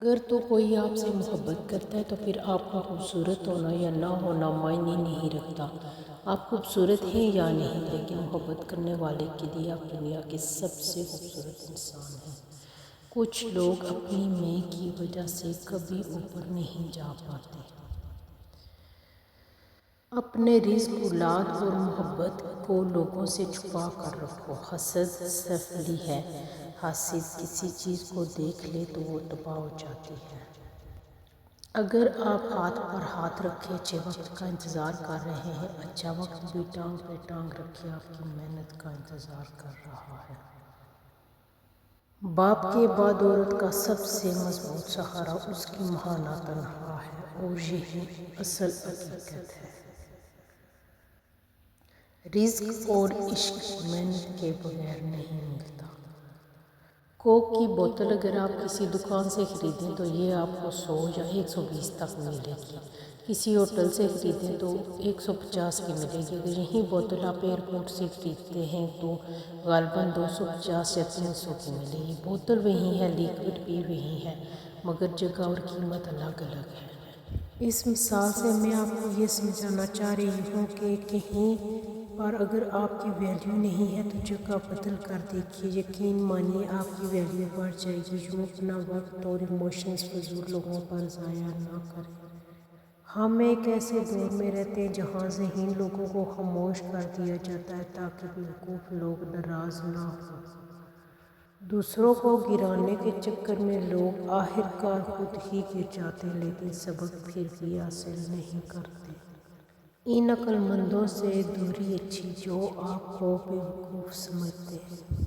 اگر تو کوئی آپ سے محبت کرتا ہے تو پھر آپ کا خوبصورت ہونا یا نہ ہونا معنی نہیں رکھتا۔ آپ خوبصورت ہیں یا نہیں، لیکن محبت کرنے والے کے لیے آپ دنیا کے سب سے خوبصورت انسان ہیں۔ کچھ لوگ اپنی میں کی وجہ سے کبھی اوپر نہیں جا پاتے۔ اپنے رزق، اولاد اور محبت کو لوگوں سے چھپا کر رکھو۔ حسد سفلی ہے۔ حاسد کسی چیز کو دیکھ لے تو وہ تباہ ہو جاتی ہے۔ اگر آپ ہاتھ پر ہاتھ رکھے اچھے وقت کا انتظار کر رہے ہیں، اچھا وقت بھی ٹانگ پہ ٹانگ رکھے آپ کی محنت کا انتظار کر رہا ہے۔ باپ کے بعد عورت کا سب سے مضبوط سہارا اس کی ماں نہ تنہا ہے، اور یہی اصل حقیقت ہے۔ رزق اور عشق محنت کے بغیر نہیں ملتا۔ کوک کی بوتل اگر آپ کسی دکان سے خریدیں تو یہ آپ کو 100 یا 120 تک ملے گی۔ کسی ہوٹل سے خریدیں تو 150 کی ملے گی۔ اگر یہی بوتل آپ ایئرپورٹ سے خریدتے ہیں تو غالباً 250 یا 300 کی ملے گی۔ بوتل وہی ہے، لیکوڈ بھی وہی ہے، مگر جگہ اور قیمت الگ الگ ہے۔ اس مثال سے میں آپ کو یہ سمجھانا چاہ رہی ہوں کہ کہیں پر اگر آپ کی ویلیو نہیں ہے تو جگہ بدل کر دیکھیے، یقین مانیے آپ کی ویلیو بڑھ جائے گی۔ یوں اپنا وقت اور ایموشنز فضول لوگوں پر ضائع نہ کریں۔ ہم ایک ایسے دور میں رہتے ہیں جہاں ذہین لوگوں کو خاموش کر دیا جاتا ہے تاکہ بیوقوف لوگ ناراض نہ ہوں۔ دوسروں کو گرانے کے چکر میں لوگ آخرکار خود ہی گر جاتے ہیں، لیکن سبق پھر بھی حاصل نہیں کرتے۔ ان عقل مندوں سے دوری اچھی جو آپ کو بیوقوف سمجھتے ہیں۔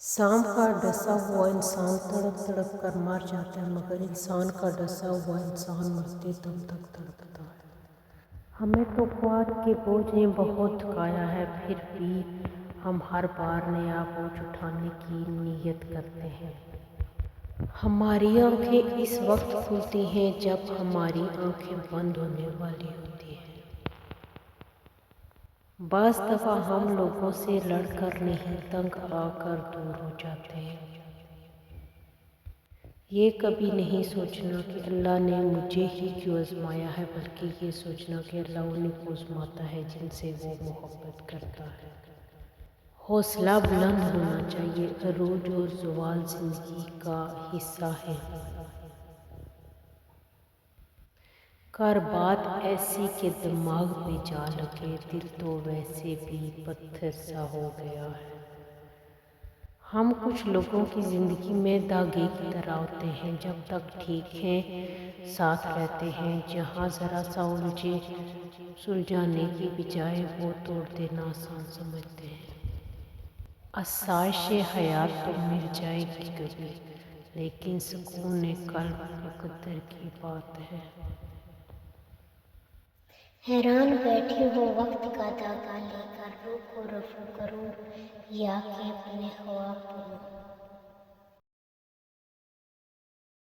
سانپ کا ڈسا ہوا انسان تڑپ تڑپ کر مر جاتا ہے، مگر انسان کا ڈسا ہوا انسان مرتے دم تک تڑپتا ہے۔ ہمیں توقعات کے بوجھ نے بہت تھکایا ہے، پھر بھی ہم ہر بار نیا بوجھ اٹھانے کی نیت کرتے ہیں۔ ہماری آنکھیں اس وقت کھلتی ہیں جب ہماری آنکھیں بند ہونے والی ہوتی ہیں۔ بعض دفعہ ہم لوگوں سے لڑ کر نہیں، تنگ آ کر دور ہو جاتے ہیں۔ یہ کبھی نہیں سوچنا کہ اللہ نے مجھے ہی کیوں آزمایا ہے، بلکہ یہ سوچنا کہ اللہ انہیں کو آزماتا ہے جن سے وہ محبت کرتا ہے۔ حوصلہ بلند ہونا چاہیے۔ عروج اور زوال زندگی کا حصہ ہیں۔ کر بات ایسی کہ دماغ پہ جا لگے، دل تو ویسے بھی پتھر سا ہو گیا ہے۔ ہم کچھ لوگوں کی زندگی میں دھاگے کی طرح ہوتے ہیں، جب تک ٹھیک ہیں ساتھ رہتے ہیں، جہاں ذرا سا سلجھانے کی بجائے وہ توڑ دینا آسان سمجھتے ہیں۔ آسائش حیات تو مل جائے گی کبھی، لیکن سکون قلب مقدر کی بات ہے۔ حیران بیٹھے ہو وقت کا دھاگا لے کر، روح کو رفو کرو یا کہ اپنے خواب پرو۔